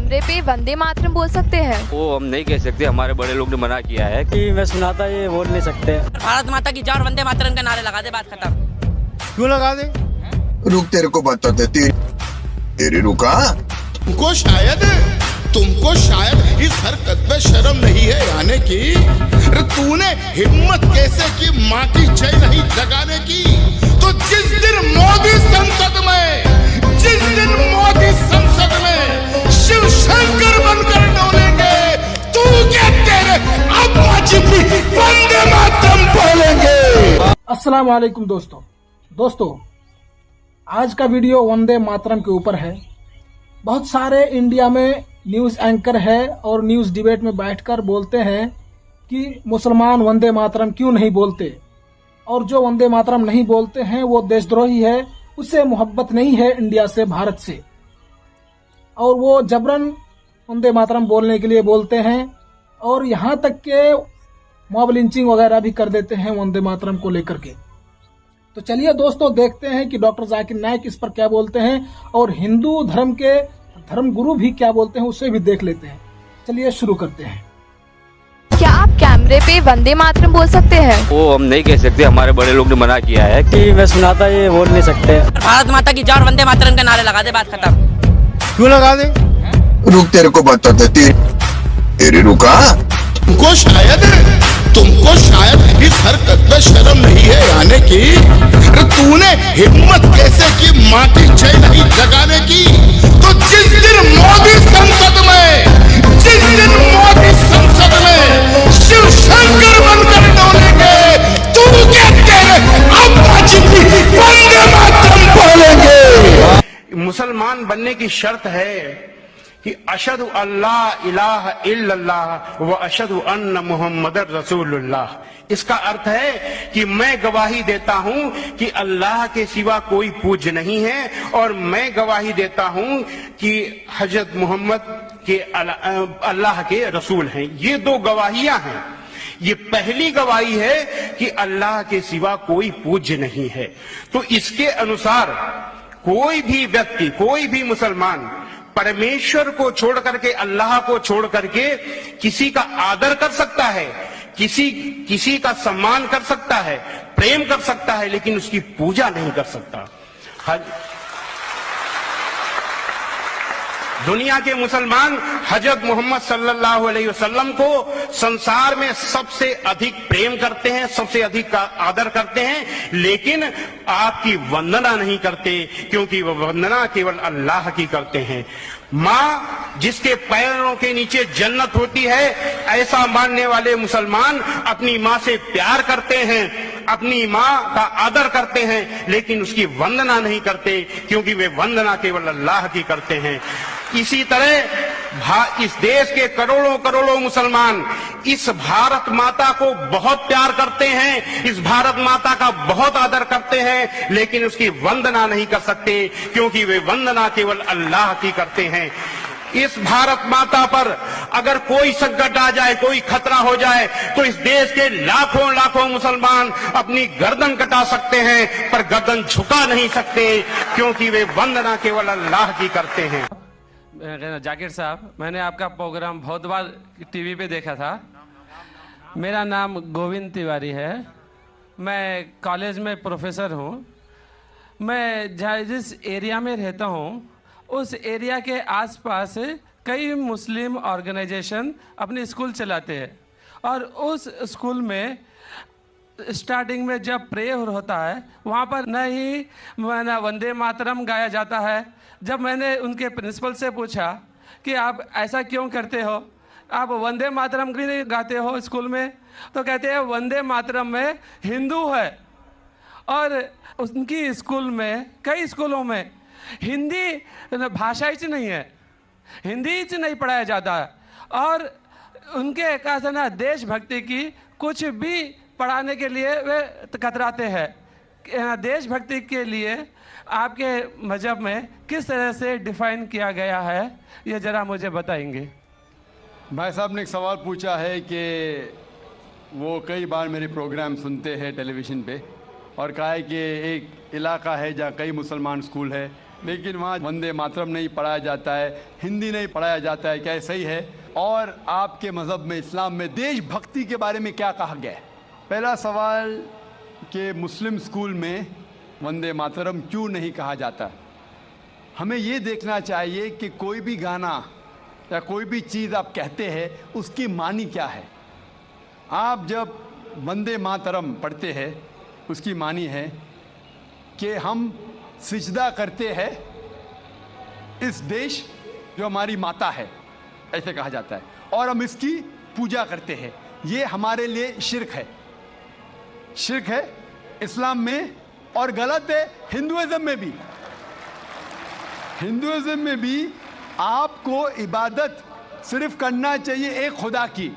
कैमरे पे वंदे मातरम बोल सकते हैं? वो हम नहीं कह सकते, हमारे बड़े लोग ने मना किया है कि मैं सुना था ये बोल नहीं सकते। भारत माता की जय और वंदे मातरम के नारे लगा दे, बात खत्म। क्यों लगा दे? रुक तेरे को बताते तेरी रुका। तुमको शायद इस हरकत पे शर्म नहीं है आने की। तूने हिम्मत कैसे की माँ की जय नहीं जगाने की? तो जिस दिन मोदी संसद में शिव शंकर बनकर डोलेंगे, तू क्या तेरे अब्बा जी भी वंदे मातरम बोलेंगे। अस्सलाम वालेकुम दोस्तों, आज का वीडियो वंदे मातरम के ऊपर है। बहुत सारे इंडिया में न्यूज़ एंकर है और न्यूज़ डिबेट में बैठकर बोलते हैं कि मुसलमान वंदे मातरम क्यों नहीं बोलते, और जो वंदे मातरम नहीं बोलते हैं वो देशद्रोही है, उससे मोहब्बत नहीं है इंडिया से, भारत से, और वो जबरन वंदे मातरम बोलने के लिए बोलते हैं और यहाँ तक के मॉब लिंचिंग वगैरह भी कर देते हैं वंदे मातरम को लेकर के। तो चलिए दोस्तों, देखते हैं कि डॉक्टर जाकिर नाइक इस पर क्या बोलते हैं और हिंदू धर्म के धर्म गुरु भी क्या बोलते हैं, उसे भी देख लेते हैं। चलिए शुरू करते हैं। क्या आप कैमरे पे वंदे मातरम बोल सकते हैं? वो हम नहीं कह सकते, हमारे बड़े लोग ने मना किया है कि मैं सुना था ये बोल नहीं सकते। भारत माता की जय और वंदे मातरम के नारे लगा दे, बात खत्म। क्यों लगा दे? रुक तेरे को बताते तेरी रुका। तुमको शायद इस हरकत पे शर्म नहीं है आने की। तूने हिम्मत कैसे की माँ की जय नहीं जगाने की? तो जिस दिन मोदी संसद में शिव शंकर बनकर डोलेंगे, तू क्या तेरे अब्बा जी भी वंदे मातरम बोलेंगे। मुसलमान बनने की शर्त है कि अशहदु अल्लाह इलाहा इल्लल्लाह व अशहदु अन्न मुहम्मदर रसूलुल्लाह। इसका अर्थ है कि मैं गवाही देता हूं कि अल्लाह के सिवा कोई पूज्य नहीं है, और मैं गवाही देता हूं कि हजरत मोहम्मद के अल्लाह के रसूल हैं। ये दो गवाहियां हैं। ये पहली गवाही है कि अल्लाह के सिवा कोई पूज्य नहीं है। तो इसके अनुसार कोई भी व्यक्ति, कोई भी मुसलमान परमेश्वर को छोड़ करके, अल्लाह को छोड़ करके किसी का आदर कर सकता है, किसी का सम्मान कर सकता है, प्रेम कर सकता है, लेकिन उसकी पूजा नहीं कर सकता। दुनिया के मुसलमान हजरत मोहम्मद सल्लल्लाहु अलैहि वसल्लम को संसार में सबसे अधिक प्रेम करते हैं, सबसे अधिक का आदर करते हैं, लेकिन आपकी वंदना नहीं करते, क्योंकि वह वंदना केवल अल्लाह की करते हैं। माँ जिसके पैरों के नीचे जन्नत होती है, ऐसा मानने वाले मुसलमान अपनी माँ से प्यार करते हैं, अपनी माँ का आदर करते हैं, लेकिन उसकी वंदना नहीं करते, क्योंकि वे वंदना केवल अल्लाह की करते हैं। इसी तरह इस देश के करोड़ों मुसलमान इस भारत माता को बहुत प्यार करते हैं, इस भारत माता का बहुत आदर करते हैं, लेकिन उसकी वंदना नहीं कर सकते, क्योंकि वे वंदना केवल अल्लाह की करते हैं। इस भारत माता पर अगर कोई संकट आ जाए, कोई खतरा हो जाए, तो इस देश के लाखों मुसलमान अपनी गर्दन कटा सकते हैं, पर गर्दन झुका नहीं सकते, क्योंकि वे वंदना केवल अल्लाह की करते हैं। जाकिर साहब, मैंने आपका प्रोग्राम बहुत बार टीवी पे देखा था। मेरा नाम गोविंद तिवारी है। मैं कॉलेज में प्रोफेसर हूँ। मैं जिस एरिया में रहता हूँ, उस एरिया के आसपास कई मुस्लिम ऑर्गेनाइजेशन अपने स्कूल चलाते हैं, और उस स्कूल में स्टार्टिंग में जब प्रेयर होता है, वहाँ पर न ही वंदे मातरम गाया जाता है। जब मैंने उनके प्रिंसिपल से पूछा कि आप ऐसा क्यों करते हो, आप वंदे मातरम क्यों नहीं गाते हो स्कूल में, तो कहते हैं वंदे मातरम में हिंदू है, और उनकी स्कूल में, कई स्कूलों में हिंदी भाषा ही नहीं है, हिंदी ही नहीं पढ़ाया जाता है, और उनके कहा ना देशभक्ति की कुछ भी पढ़ाने के लिए वे कतराते हैं। देशभक्ति के लिए आपके मजहब में किस तरह से डिफाइन किया गया है, ये जरा मुझे बताएंगे। भाई साहब ने एक सवाल पूछा है कि वो कई बार मेरे प्रोग्राम सुनते हैं टेलीविज़न पे, और कहा है कि एक इलाका है जहाँ कई मुसलमान स्कूल है, लेकिन वहाँ वंदे मातरम नहीं पढ़ाया जाता है, हिंदी नहीं पढ़ाया जाता है। क्या ये सही है? और आपके मज़हब में, इस्लाम में देशभक्ति के बारे में क्या कहा गया है? पहला सवाल कि मुस्लिम स्कूल में वंदे मातरम क्यों नहीं कहा जाता? हमें ये देखना चाहिए कि कोई भी गाना या कोई भी चीज़ आप कहते हैं उसकी मानी क्या है। आप जब वंदे मातरम पढ़ते हैं उसकी मानी है कि हम सिजदा करते हैं इस देश जो हमारी माता है, ऐसे कहा जाता है, और हम इसकी पूजा करते हैं। ये हमारे लिए शिर्क है, शिर्क है इस्लाम में, और गलत है हिंदुइज्म में भी। हिंदुइज्म में भी आपको इबादत सिर्फ करना चाहिए एक खुदा की,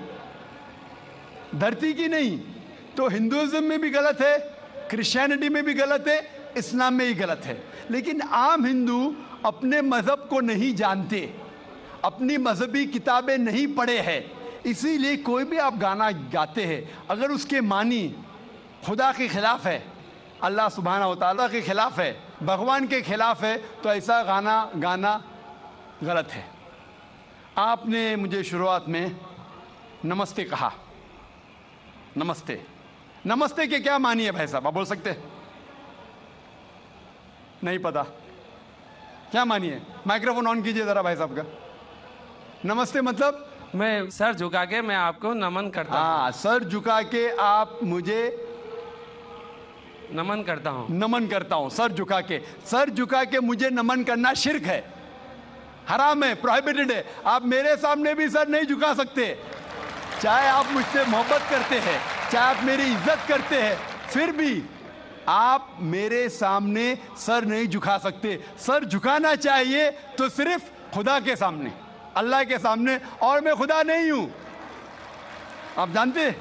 धरती की नहीं। तो हिंदुइज्म में भी गलत है, क्रिश्चियनिटी में भी गलत है, इस्लाम में ही गलत है। लेकिन आम हिंदू अपने मज़हब को नहीं जानते, अपनी मजहबी किताबें नहीं पढ़े हैं, इसीलिए कोई भी आप गाना गाते हैं अगर उसके मानी खुदा के खिलाफ है, अल्लाह सुब्हाना व तआला के खिलाफ है, भगवान के खिलाफ है, तो ऐसा गाना गाना गलत है। आपने मुझे शुरुआत में नमस्ते कहा। नमस्ते, नमस्ते के क्या मानी है भाई साहब, आप बोल सकते हैं? नहीं पता क्या मानी है? माइक्रोफोन ऑन कीजिए जरा भाई साहब का। नमस्ते मतलब मैं सर झुका के मैं आपको नमन करता हूँ। हाँ, सर झुका के आप मुझे नमन करता हूँ। नमन करता हूँ, सर झुका के। सर झुका के मुझे नमन करना शिर्क है, हराम है, प्रोहिबिटेड है। आप मेरे सामने भी सर नहीं झुका सकते, चाहे आप मुझसे मोहब्बत करते हैं, चाहे आप मेरी इज्जत करते हैं, फिर भी आप मेरे सामने सर नहीं झुका सकते। सर झुकाना चाहिए तो सिर्फ खुदा के सामने, अल्लाह के सामने, और मैं खुदा नहीं हूं। आप जानते हैं,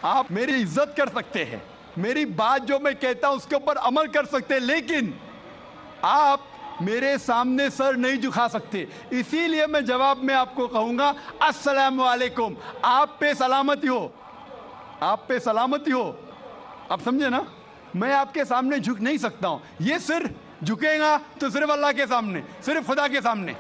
आप मेरी इज्जत कर सकते हैं, मेरी बात जो मैं कहता हूं उसके ऊपर अमल कर सकते हैं, लेकिन आप मेरे सामने सर नहीं झुका सकते। इसीलिए मैं जवाब में आपको कहूंगा अस्सलाम वालेकुम, आप पे सलामती हो, आप पे सलामती हो। आप समझे ना? मैं आपके सामने झुक नहीं सकता हूं। ये सिर झुकेगा तो सिर्फ अल्लाह के सामने, सिर्फ खुदा के सामने।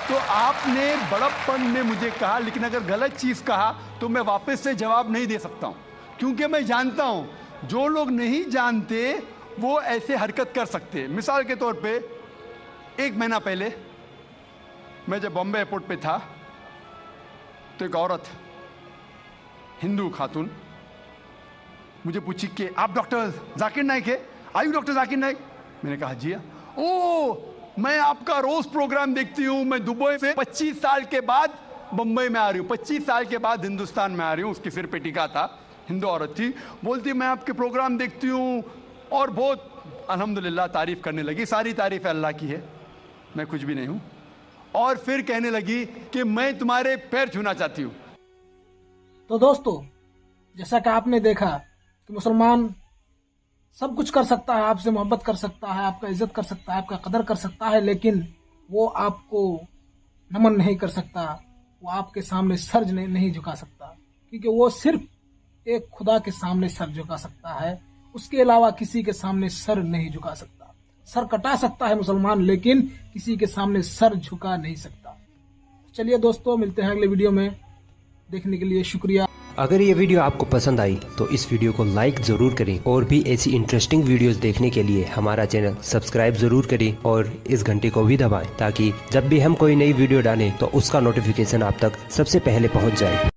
तो आपने बड़प्पन में मुझे कहा, लेकिन अगर गलत चीज कहा तो मैं वापस से जवाब नहीं दे सकता हूं, क्योंकि मैं जानता हूं जो लोग नहीं जानते वो ऐसे हरकत कर सकते हैं। मिसाल के तौर पे 1 महीना पहले मैं जब बॉम्बे एयरपोर्ट पे था तो एक औरत, हिंदू खातून, मुझे पूछी कि आप डॉक्टर जाकिर नाइक है? आयु डॉक्टर जाकिर नाइक? मैंने कहा जी हाँ। ओ, मैं आपका रोज प्रोग्राम देखती हूँ, मैं दुबई से 25 साल के बाद बम्बई में आ रही हूँ, 25 साल के बाद हिंदुस्तान में आ रही हूँ। उसके सिर पे टिका था, हिंदू औरत थी, बोलती मैं आपके प्रोग्राम देखती हूँ और बहुत अल्हम्दुलिल्लाह तारीफ करने लगी। सारी तारीफ अल्लाह की है, मैं कुछ भी नहीं हूँ। और फिर कहने लगी कि मैं तुम्हारे पैर छूना चाहती हूँ। तो दोस्तों, जैसा कि आपने देखा कि मुसलमान सब कुछ कर सकता है, आपसे मोहब्बत कर सकता है, आपका इज्जत कर सकता है, आपका कदर कर सकता है, लेकिन वो आपको नमन नहीं कर सकता, वो आपके सामने सर नहीं झुका सकता, क्योंकि वो सिर्फ एक खुदा के सामने सर झुका सकता है, उसके अलावा किसी के सामने सर नहीं झुका सकता। सर कटा सकता है मुसलमान, लेकिन किसी के सामने सर झुका नहीं सकता। चलिए दोस्तों, मिलते हैं अगले वीडियो में। देखने के लिए शुक्रिया। अगर ये वीडियो आपको पसंद आई तो इस वीडियो को लाइक ज़रूर करें, और भी ऐसी इंटरेस्टिंग वीडियोस देखने के लिए हमारा चैनल सब्सक्राइब ज़रूर करें और इस घंटे को भी दबाएं, ताकि जब भी हम कोई नई वीडियो डालें तो उसका नोटिफिकेशन आप तक सबसे पहले पहुंच जाए।